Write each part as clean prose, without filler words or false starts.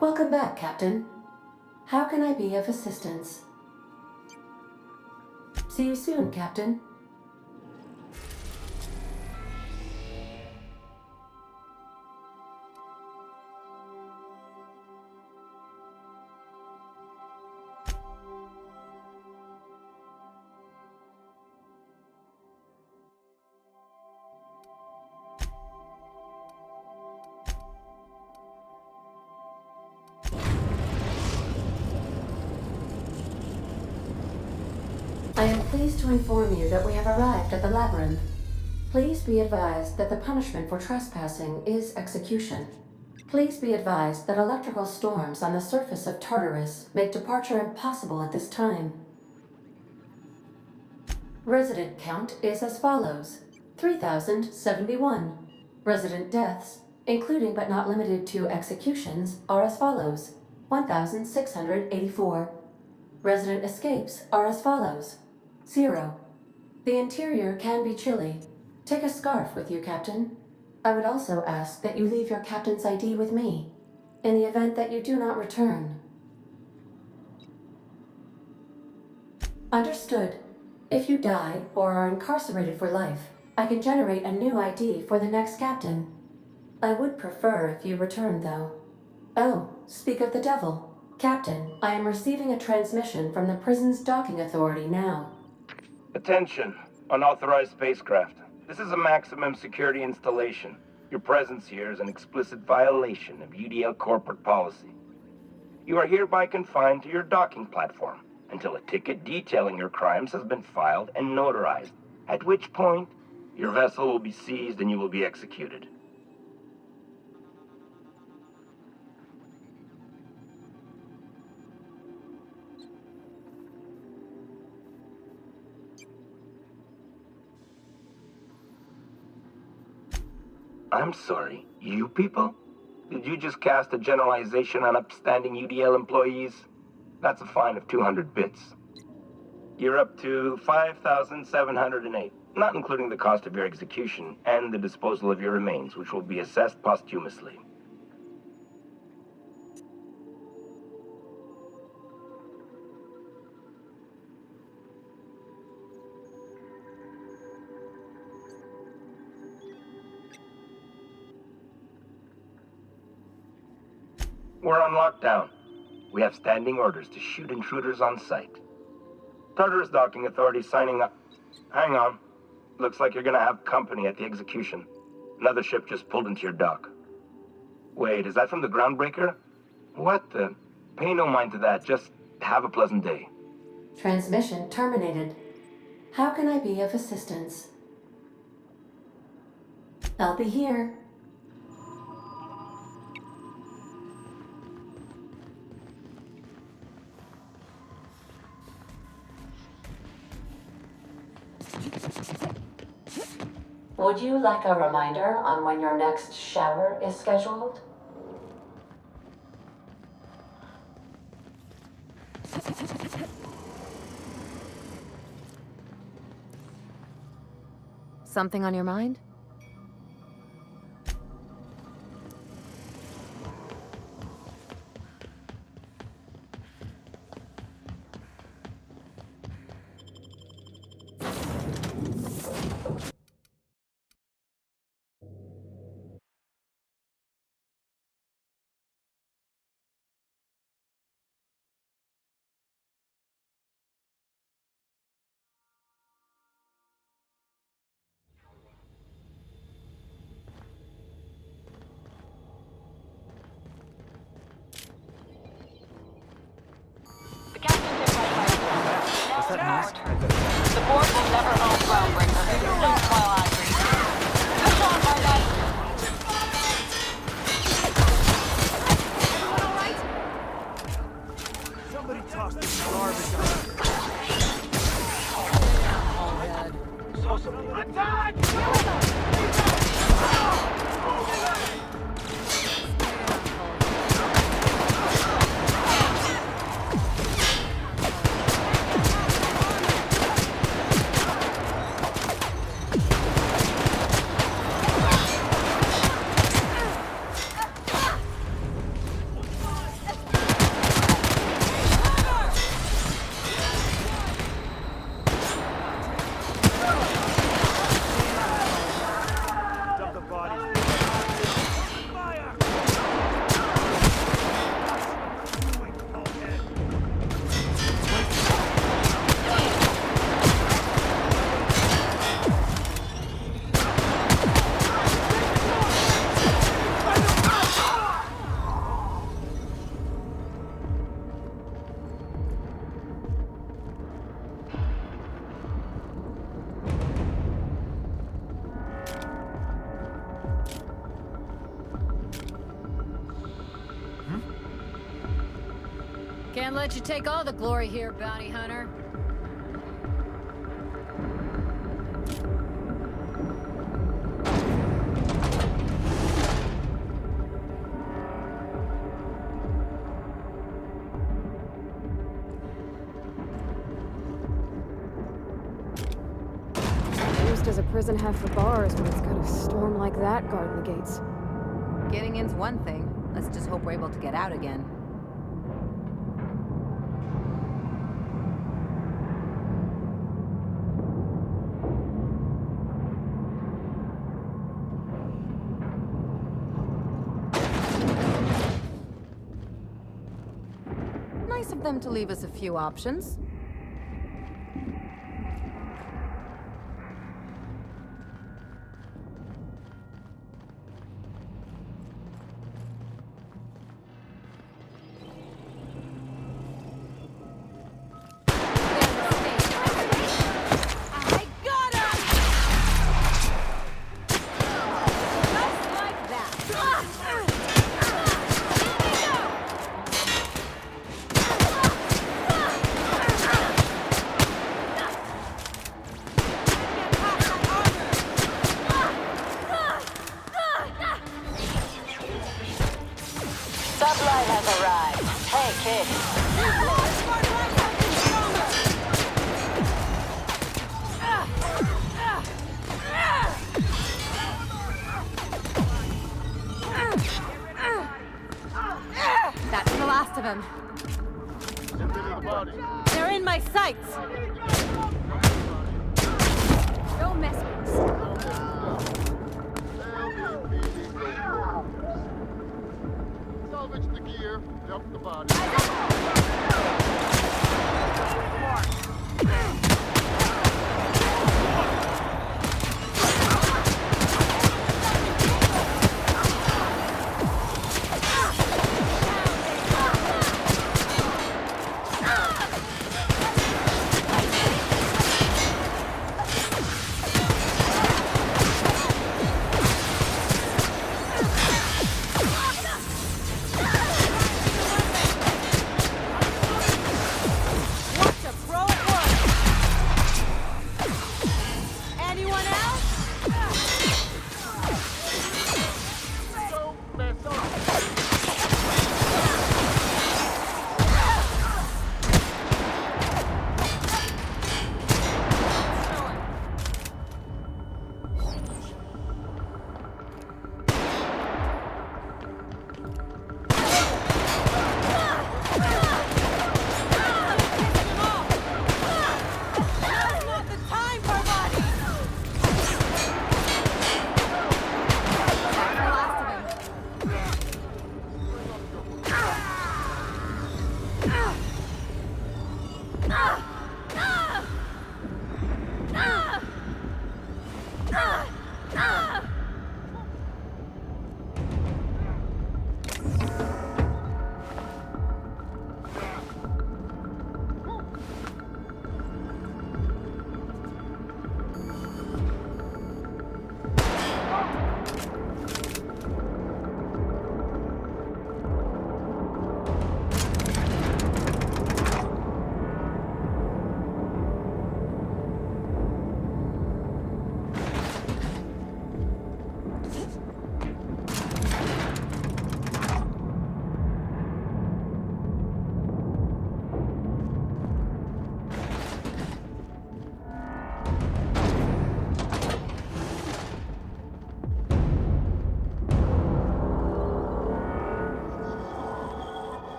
Welcome back, Captain. How can I be of assistance? See you soon, Captain. I am pleased to inform you that we have arrived at the labyrinth. Please be advised that the punishment for trespassing is execution. Please be advised that electrical storms on the surface of Tartarus make departure impossible at this time. Resident count is as follows: 3,071. Resident deaths, including but not limited to executions, are as follows: 1,684. Resident escapes are as follows: 0. The interior can be chilly. Take a scarf with you, Captain. I would also ask that you leave your captain's ID with me, in the event that you do not return. Understood. If you die or are incarcerated for life, I can generate a new ID for the next captain. I would prefer if you returned, though. Oh, speak of the devil. Captain, I am receiving a transmission from the prison's docking authority now. Attention, unauthorized spacecraft. This is a maximum security installation. Your presence here is an explicit violation of UDL corporate policy. You are hereby confined to your docking platform until a ticket detailing your crimes has been filed and notarized, at which point your vessel will be seized and you will be executed. I'm sorry, you people? Did you just cast a generalization on upstanding UDL employees? That's a fine of 200 bits. You're up to 5,708, not including the cost of your execution and the disposal of your remains, which will be assessed posthumously. We're on lockdown. We have standing orders to shoot intruders on sight. Tartarus Docking Authority signing up. Hang on. Looks like you're gonna have company at the execution. Another ship just pulled into your dock. Wait, is that from the groundbreaker? What the? Pay no mind to that. Just have a pleasant day. Transmission terminated. How can I be of assistance? I'll be here. Would you like a reminder on when your next shower is scheduled? Something on your mind? What's that noise? The board will never own Groundbreaker. Not while I breathe. Good on, my guy. Everyone all right? Somebody toss this garbage on. All dead. Attack! Can't let you take all the glory here, bounty hunter. Does a prison have for bars when it's got a storm like that guarding the gates? Getting in's one thing. Let's just hope we're able to get out again. Nice of them to leave us a few options. Sublight has arrived. Hey, kid. That's the last of him. They're in my sights. Don't mess with us. Salvage the gear, dump the body.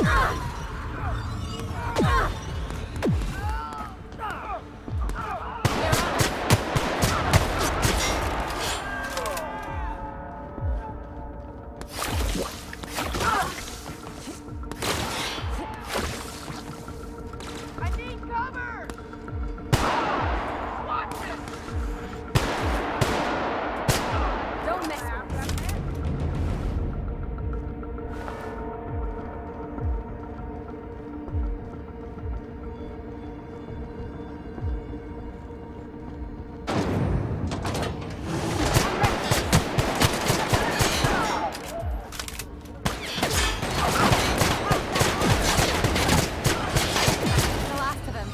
I need cover! Watch it! Don't mess with me. The last of them.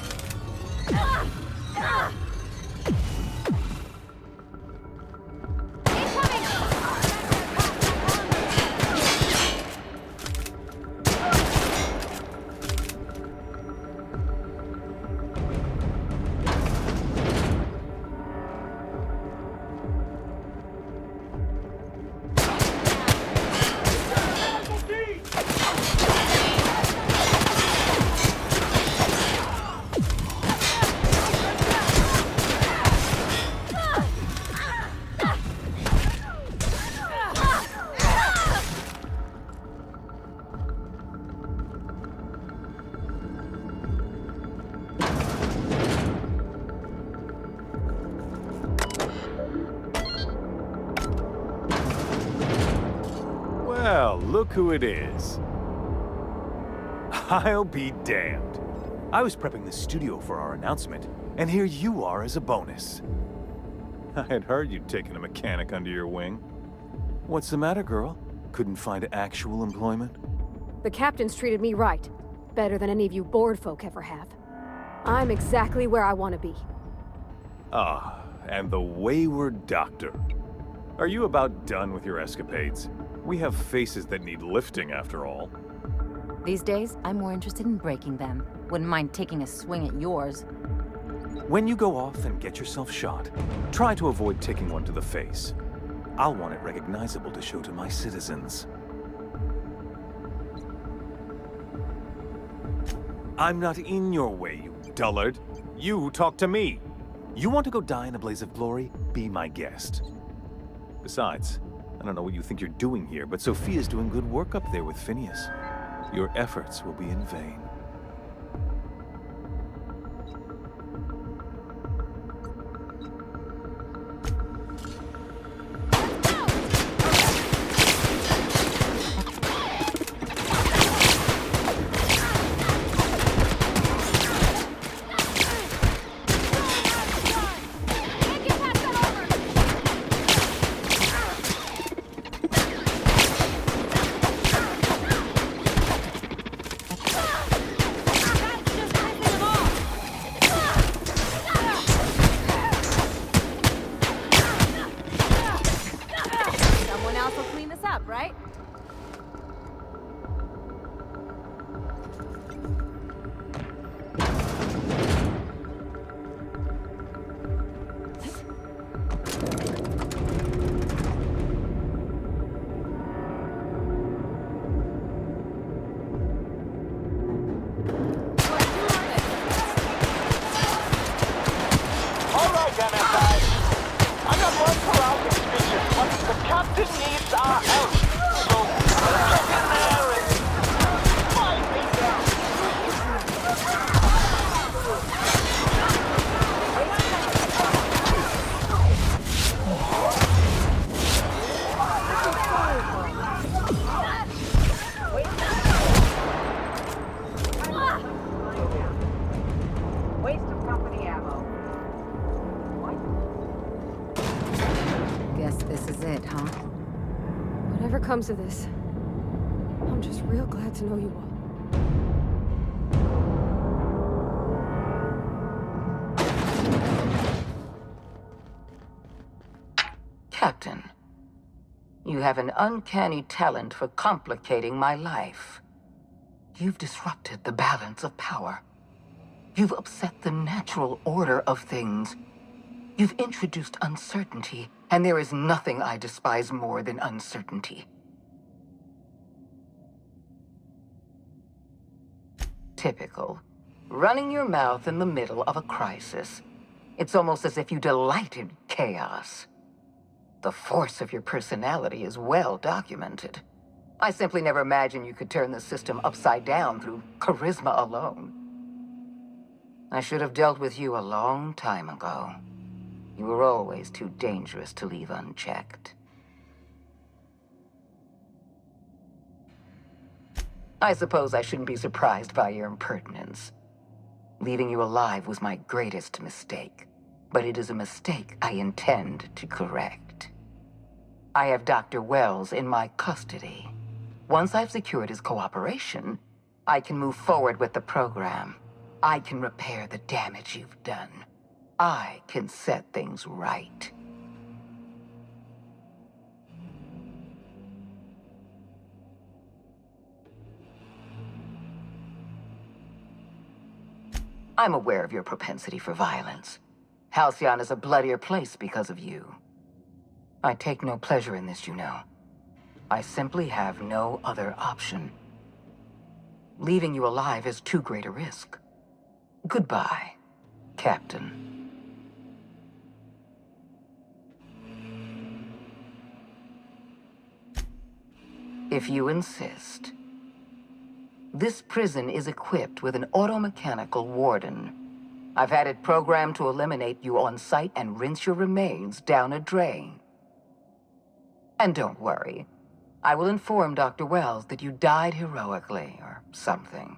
Well, look who it is. I'll be damned. I was prepping the studio for our announcement, and here you are as a bonus. I had heard you'd taken a mechanic under your wing. What's the matter, girl? Couldn't find actual employment? The captain's treated me right. Better than any of you bored folk ever have. I'm exactly where I want to be. Ah, and the wayward doctor. Are you about done with your escapades? We have faces that need lifting, after all. These days, I'm more interested in breaking them. Wouldn't mind taking a swing at yours. When you go off and get yourself shot, try to avoid taking one to the face. I'll want it recognizable to show to my citizens. I'm not in your way, you dullard. You talk to me. You want to go die in a blaze of glory? Be my guest. Besides, I don't know what you think you're doing here, but Sophia's doing good work up there with Phineas. Your efforts will be in vain. Someone else will clean this up, right? All right, MSI. I got one for our suspicious, but the captain needs our help. So, let's get in there and find me down. Waste of company ammo. Guess this is it, huh? Whatever comes of this, I'm just real glad to know you all. Captain, you have an uncanny talent for complicating my life. You've disrupted the balance of power. You've upset the natural order of things. You've introduced uncertainty, and there is nothing I despise more than uncertainty. Typical. Running your mouth in the middle of a crisis. It's almost as if you delight in chaos. The force of your personality is well documented. I simply never imagined you could turn the system upside down through charisma alone. I should have dealt with you a long time ago. You were always too dangerous to leave unchecked. I suppose I shouldn't be surprised by your impertinence. Leaving you alive was my greatest mistake, but it is a mistake I intend to correct. I have Dr. Wells in my custody. Once I've secured his cooperation, I can move forward with the program. I can repair the damage you've done. I can set things right. I'm aware of your propensity for violence. Halcyon is a bloodier place because of you. I take no pleasure in this, you know. I simply have no other option. Leaving you alive is too great a risk. Goodbye, Captain. If you insist. This prison is equipped with an automechanical warden. I've had it programmed to eliminate you on sight and rinse your remains down a drain. And don't worry. I will inform Dr. Wells that you died heroically, or something.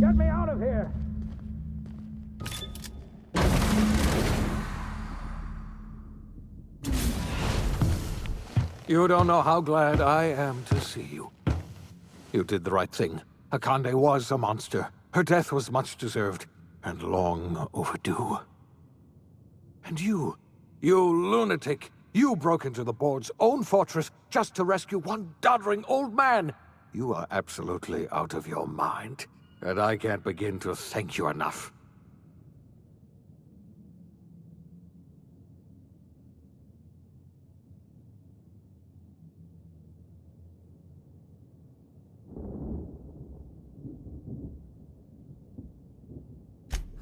Get me out of here! You don't know how glad I am to see you. You did the right thing. Akande was a monster. Her death was much deserved, and long overdue. And you lunatic, you broke into the board's own fortress just to rescue one doddering old man! You are absolutely out of your mind, and I can't begin to thank you enough.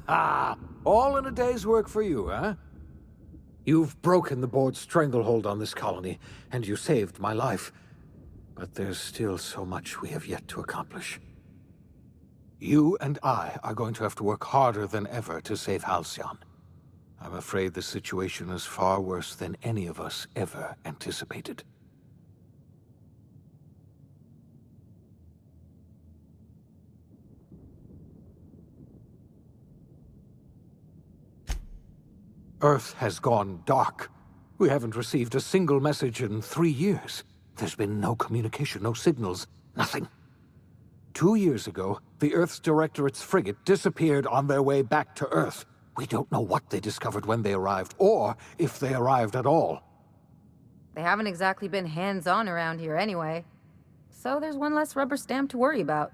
Ah, all in a day's work for you, huh? You've broken the board's stranglehold on this colony, and you saved my life. But there's still so much we have yet to accomplish. You and I are going to have to work harder than ever to save Halcyon. I'm afraid the situation is far worse than any of us ever anticipated. Earth has gone dark. We haven't received a single message in 3 years. There's been no communication, no signals, nothing. 2 years ago, the Earth's Directorate's frigate disappeared on their way back to Earth. We don't know what they discovered when they arrived, or if they arrived at all. They haven't exactly been hands-on around here anyway. So there's one less rubber stamp to worry about.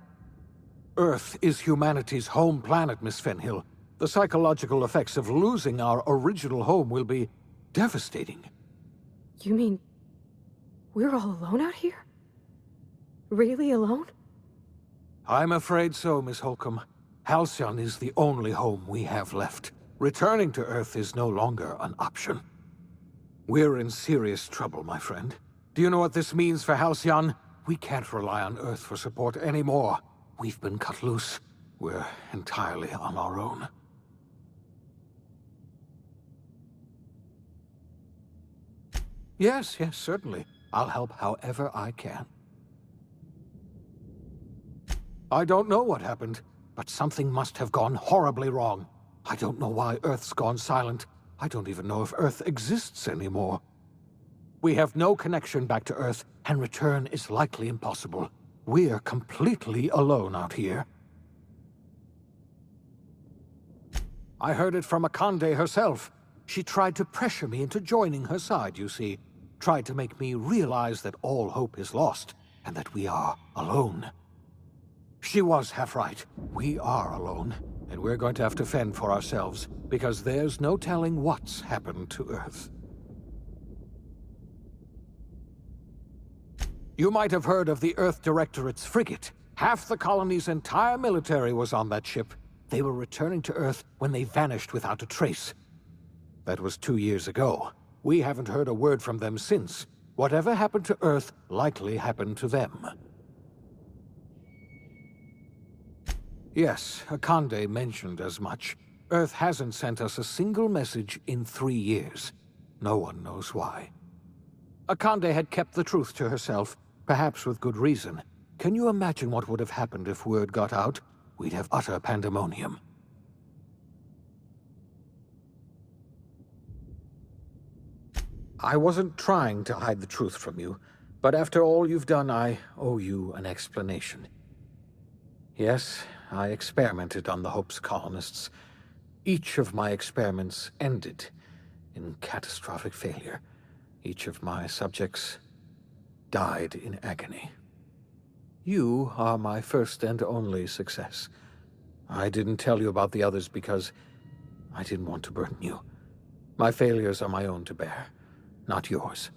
Earth is humanity's home planet, Miss Fenhill. The psychological effects of losing our original home will be devastating. You mean we're all alone out here? Really alone? I'm afraid so, Miss Holcomb. Halcyon is the only home we have left. Returning to Earth is no longer an option. We're in serious trouble, my friend. Do you know what this means for Halcyon? We can't rely on Earth for support anymore. We've been cut loose. We're entirely on our own. Yes, certainly. I'll help however I can. I don't know what happened, but something must have gone horribly wrong. I don't know why Earth's gone silent. I don't even know if Earth exists anymore. We have no connection back to Earth, and return is likely impossible. We're completely alone out here. I heard it from Akande herself. She tried to pressure me into joining her side, you see. Tried to make me realize that all hope is lost, and that we are alone. She was half right. We are alone, and we're going to have to fend for ourselves, because there's no telling what's happened to Earth. You might have heard of the Earth Directorate's frigate. Half the colony's entire military was on that ship. They were returning to Earth when they vanished without a trace. That was 2 years ago. We haven't heard a word from them since. Whatever happened to Earth likely happened to them. Yes, Akande mentioned as much. Earth hasn't sent us a single message in 3 years. No one knows why. Akande had kept the truth to herself, perhaps with good reason. Can you imagine what would have happened if word got out? We'd have utter pandemonium. I wasn't trying to hide the truth from you, but after all you've done, I owe you an explanation. Yes, I experimented on the Hope's colonists. Each of my experiments ended in catastrophic failure. Each of my subjects died in agony. You are my first and only success. I didn't tell you about the others because I didn't want to burden you. My failures are my own to bear, not yours.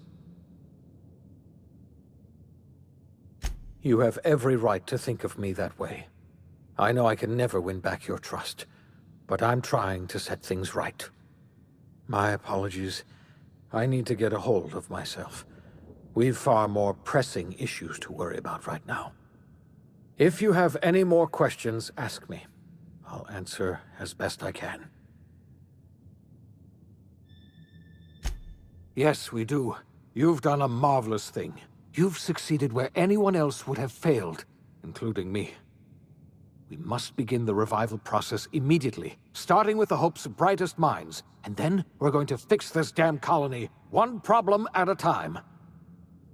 You have every right to think of me that way. I know I can never win back your trust, but I'm trying to set things right. My apologies. I need to get a hold of myself. We've far more pressing issues to worry about right now. If you have any more questions, ask me. I'll answer as best I can. Yes, we do. You've done a marvelous thing. You've succeeded where anyone else would have failed, including me. We must begin the revival process immediately, starting with the Hope's brightest minds. And then we're going to fix this damn colony, one problem at a time.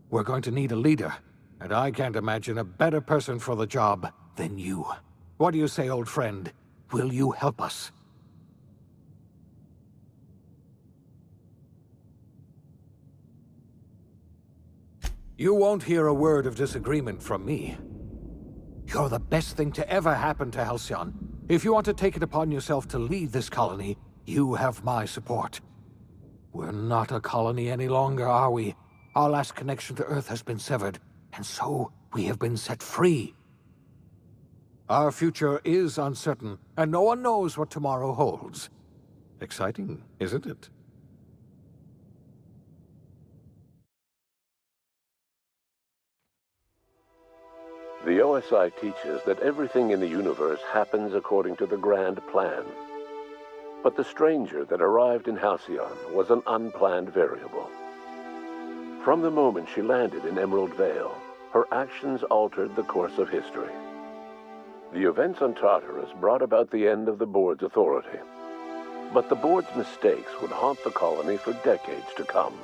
We're going to need a leader, and I can't imagine a better person for the job than you. What do you say, old friend? Will you help us? You won't hear a word of disagreement from me. You're the best thing to ever happen to Halcyon. If you want to take it upon yourself to lead this colony, you have my support. We're not a colony any longer, are we? Our last connection to Earth has been severed, and so we have been set free. Our future is uncertain, and no one knows what tomorrow holds. Exciting, isn't it? The OSI teaches that everything in the universe happens according to the grand plan. But the stranger that arrived in Halcyon was an unplanned variable. From the moment she landed in Emerald Vale, her actions altered the course of history. The events on Tartarus brought about the end of the board's authority. But the board's mistakes would haunt the colony for decades to come.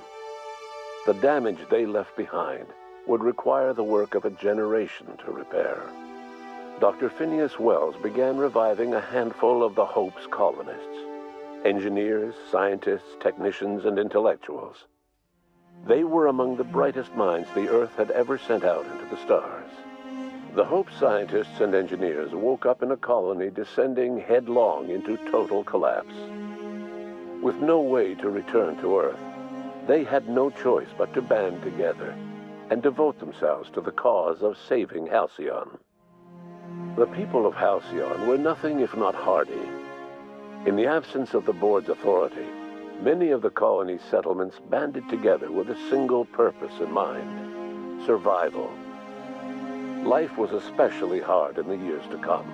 The damage they left behind would require the work of a generation to repair. Dr. Phineas Wells began reviving a handful of the Hope's colonists. Engineers, scientists, technicians, and intellectuals. They were among the brightest minds the Earth had ever sent out into the stars. The Hope scientists and engineers woke up in a colony descending headlong into total collapse. With no way to return to Earth, they had no choice but to band together and devote themselves to the cause of saving Halcyon. The people of Halcyon were nothing if not hardy. In the absence of the board's authority, many of the colony's settlements banded together with a single purpose in mind: survival. Life was especially hard in the years to come.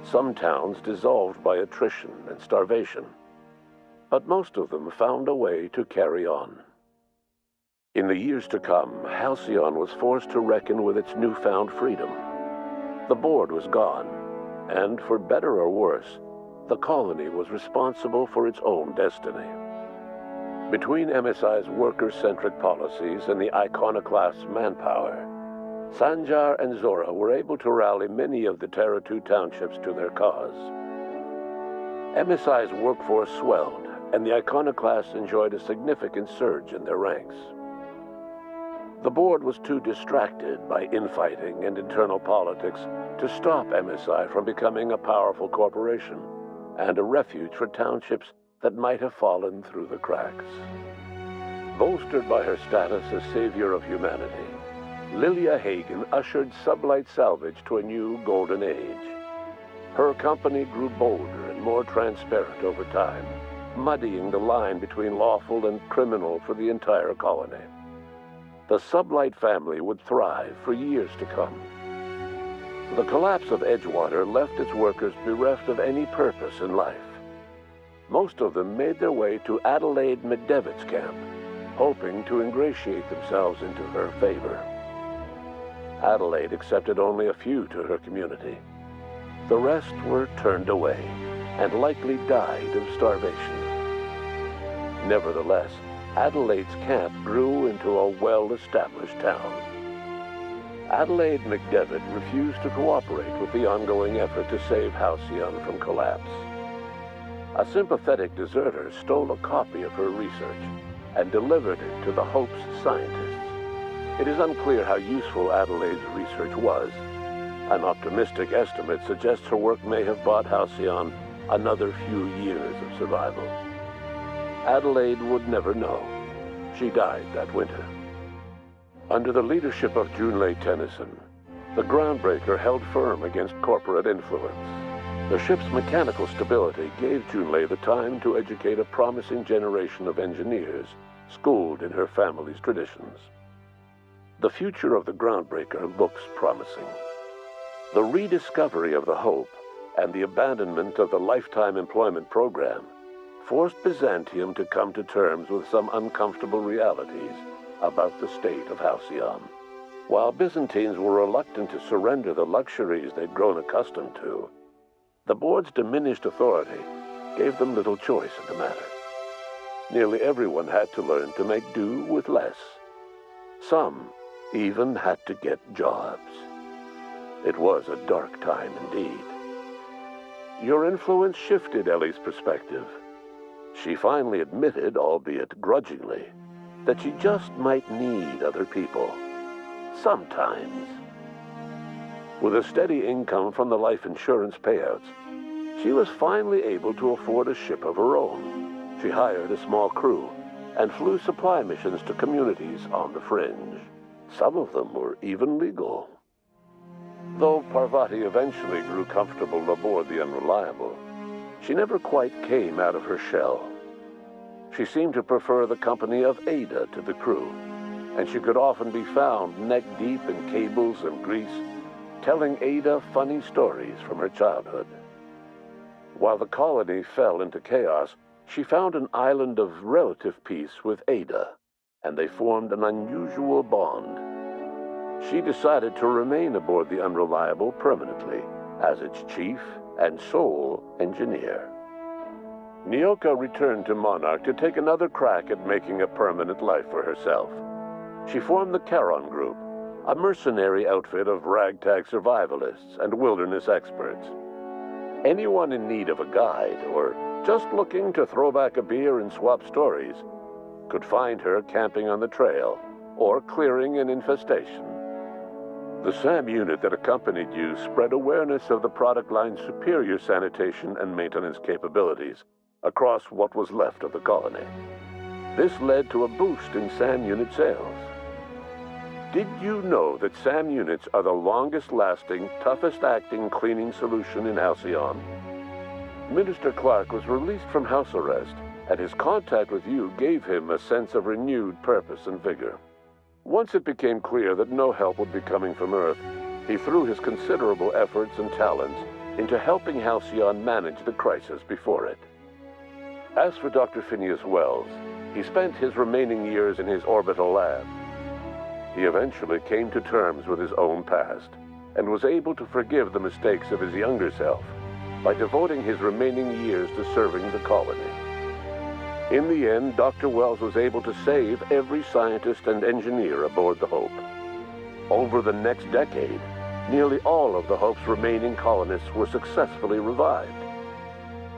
Some towns dissolved by attrition and starvation, but most of them found a way to carry on. In the years to come, Halcyon was forced to reckon with its newfound freedom. The board was gone, and for better or worse, the colony was responsible for its own destiny. Between MSI's worker-centric policies and the iconoclast's manpower, Sanjar and Zora were able to rally many of the Terra 2 townships to their cause. MSI's workforce swelled, and the iconoclasts enjoyed a significant surge in their ranks. The board was too distracted by infighting and internal politics to stop MSI from becoming a powerful corporation and a refuge for townships that might have fallen through the cracks. Bolstered by her status as savior of humanity, Lilia Hagen ushered Sublight Salvage to a new golden age. Her company grew bolder and more transparent over time, muddying the line between lawful and criminal for the entire colony. The Sublight family would thrive for years to come. The collapse of Edgewater left its workers bereft of any purpose in life. Most of them made their way to Adelaide Medevitt's camp, hoping to ingratiate themselves into her favor. Adelaide accepted only a few to her community. The rest were turned away and likely died of starvation. Nevertheless, Adelaide's camp grew into a well-established town. Adelaide McDevitt refused to cooperate with the ongoing effort to save Halcyon from collapse. A sympathetic deserter stole a copy of her research and delivered it to the Hope's scientists. It is unclear how useful Adelaide's research was. An optimistic estimate suggests her work may have bought Halcyon another few years of survival. Adelaide would never know. She died that winter. Under the leadership of Junlei Tennyson, the Groundbreaker held firm against corporate influence. The ship's mechanical stability gave Junlei the time to educate a promising generation of engineers, schooled in her family's traditions. The future of the Groundbreaker looks promising. The rediscovery of the Hope and the abandonment of the lifetime employment program forced Byzantium to come to terms with some uncomfortable realities about the state of Halcyon. While Byzantines were reluctant to surrender the luxuries they'd grown accustomed to, the board's diminished authority gave them little choice in the matter. Nearly everyone had to learn to make do with less. Some even had to get jobs. It was a dark time indeed. Your influence shifted Ellie's perspective. She finally admitted, albeit grudgingly, that she just might need other people. Sometimes. With a steady income from the life insurance payouts, she was finally able to afford a ship of her own. She hired a small crew and flew supply missions to communities on the fringe. Some of them were even legal. Though Parvati eventually grew comfortable aboard the Unreliable, she never quite came out of her shell. She seemed to prefer the company of Ada to the crew, and she could often be found neck-deep in cables and grease, telling Ada funny stories from her childhood. While the colony fell into chaos, she found an island of relative peace with Ada, and they formed an unusual bond. She decided to remain aboard the Unreliable permanently as its chief and sole engineer. Nyoka returned to Monarch to take another crack at making a permanent life for herself. She formed the Charon Group, a mercenary outfit of ragtag survivalists and wilderness experts. Anyone in need of a guide or just looking to throw back a beer and swap stories could find her camping on the trail or clearing an infestation. The SAM unit that accompanied you spread awareness of the product line's superior sanitation and maintenance capabilities across what was left of the colony. This led to a boost in SAM unit sales. Did you know that SAM units are the longest-lasting, toughest-acting cleaning solution in Halcyon? Minister Clark was released from house arrest, and his contact with you gave him a sense of renewed purpose and vigor. Once it became clear that no help would be coming from Earth, he threw his considerable efforts and talents into helping Halcyon manage the crisis before it. As for Dr. Phineas Wells, he spent his remaining years in his orbital lab. He eventually came to terms with his own past and was able to forgive the mistakes of his younger self by devoting his remaining years to serving the colony. In the end, Dr. Wells was able to save every scientist and engineer aboard the Hope. Over the next decade, nearly all of the Hope's remaining colonists were successfully revived.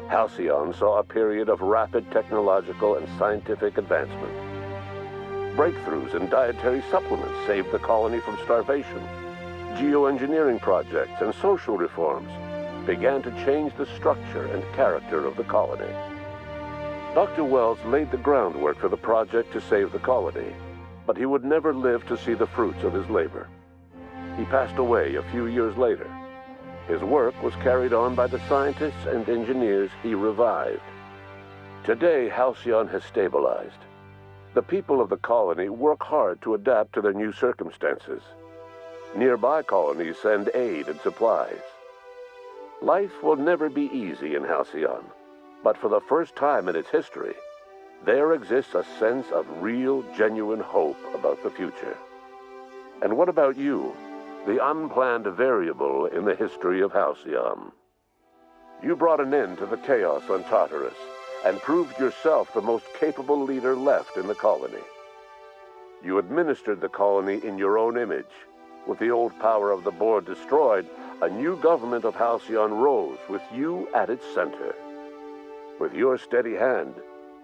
Halcyon saw a period of rapid technological and scientific advancement. Breakthroughs in dietary supplements saved the colony from starvation. Geoengineering projects and social reforms began to change the structure and character of the colony. Dr. Wells laid the groundwork for the project to save the colony, but he would never live to see the fruits of his labor. He passed away a few years later. His work was carried on by the scientists and engineers he revived. Today, Halcyon has stabilized. The people of the colony work hard to adapt to their new circumstances. Nearby colonies send aid and supplies. Life will never be easy in Halcyon, but for the first time in its history, there exists a sense of real, genuine hope about the future. And what about you, the unplanned variable in the history of Halcyon? You brought an end to the chaos on Tartarus and proved yourself the most capable leader left in the colony. You administered the colony in your own image. With the old power of the board destroyed, a new government of Halcyon rose with you at its center. With your steady hand,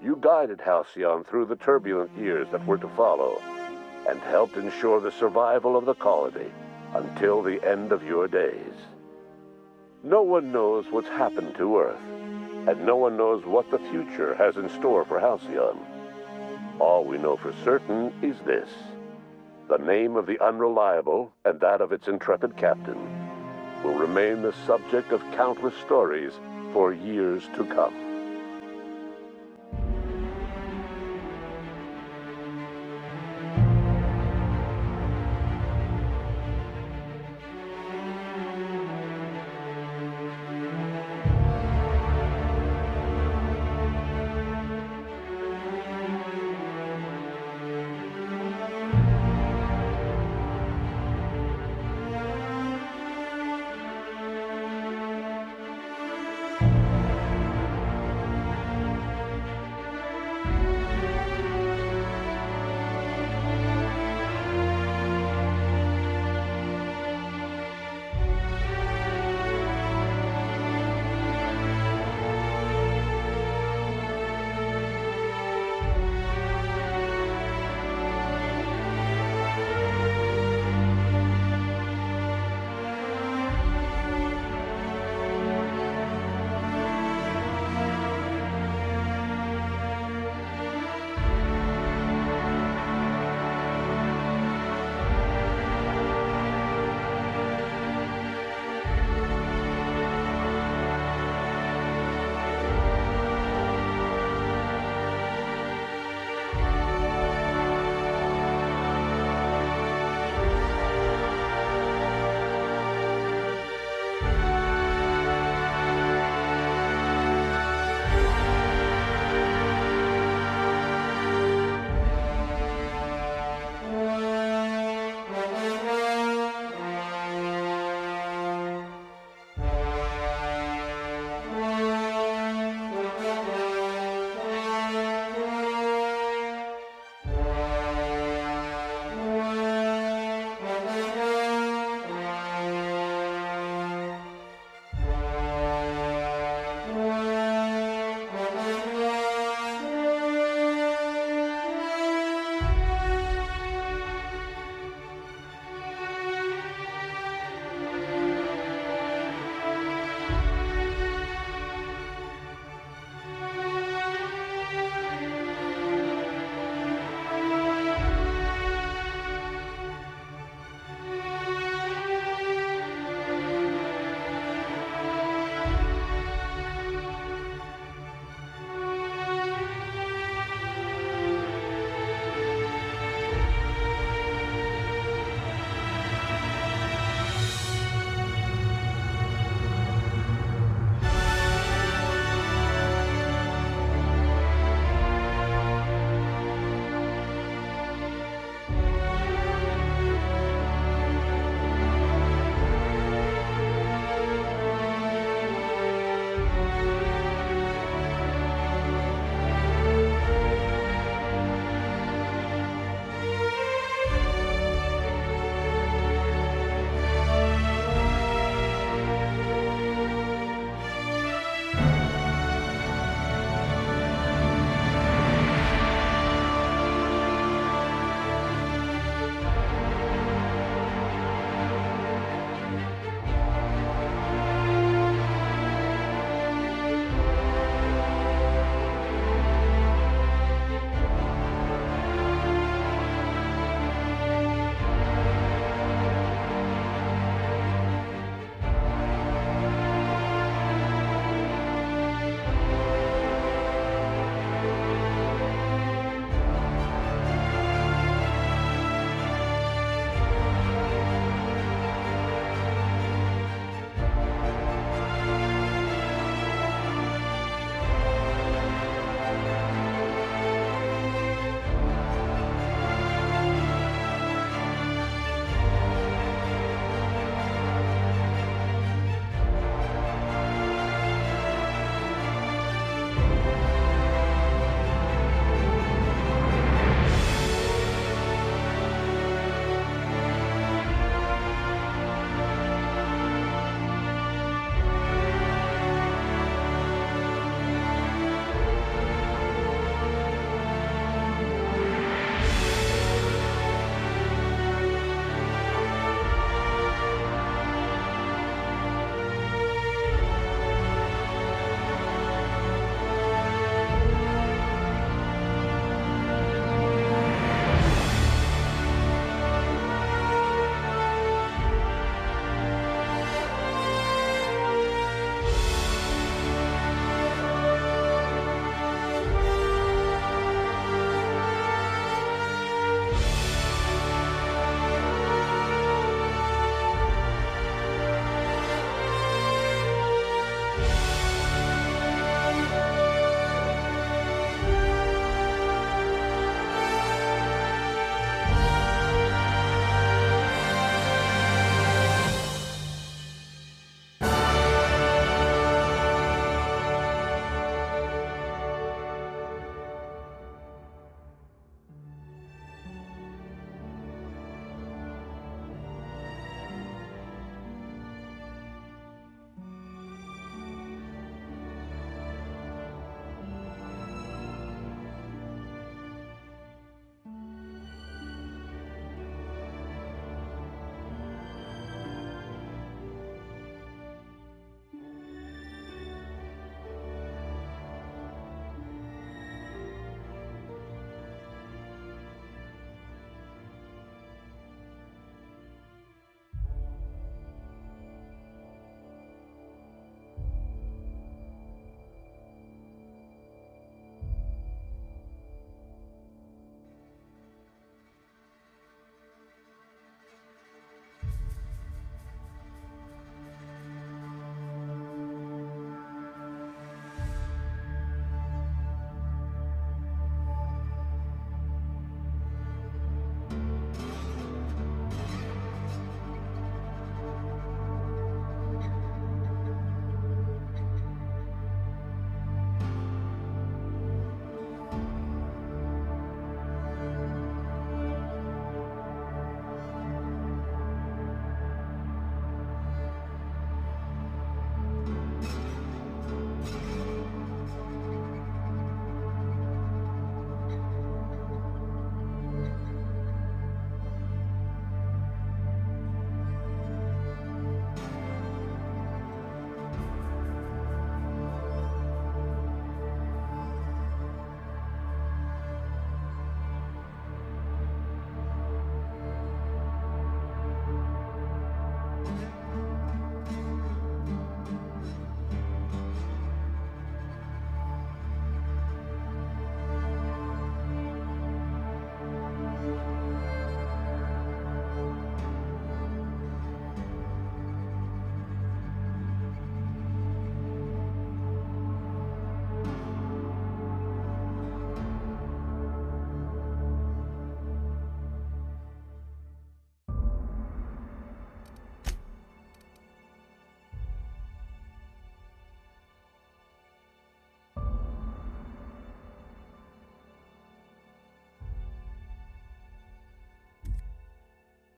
you guided Halcyon through the turbulent years that were to follow, and helped ensure the survival of the colony until the end of your days. No one knows what's happened to Earth, and no one knows what the future has in store for Halcyon. All we know for certain is this: the name of the Unreliable and that of its intrepid captain will remain the subject of countless stories for years to come.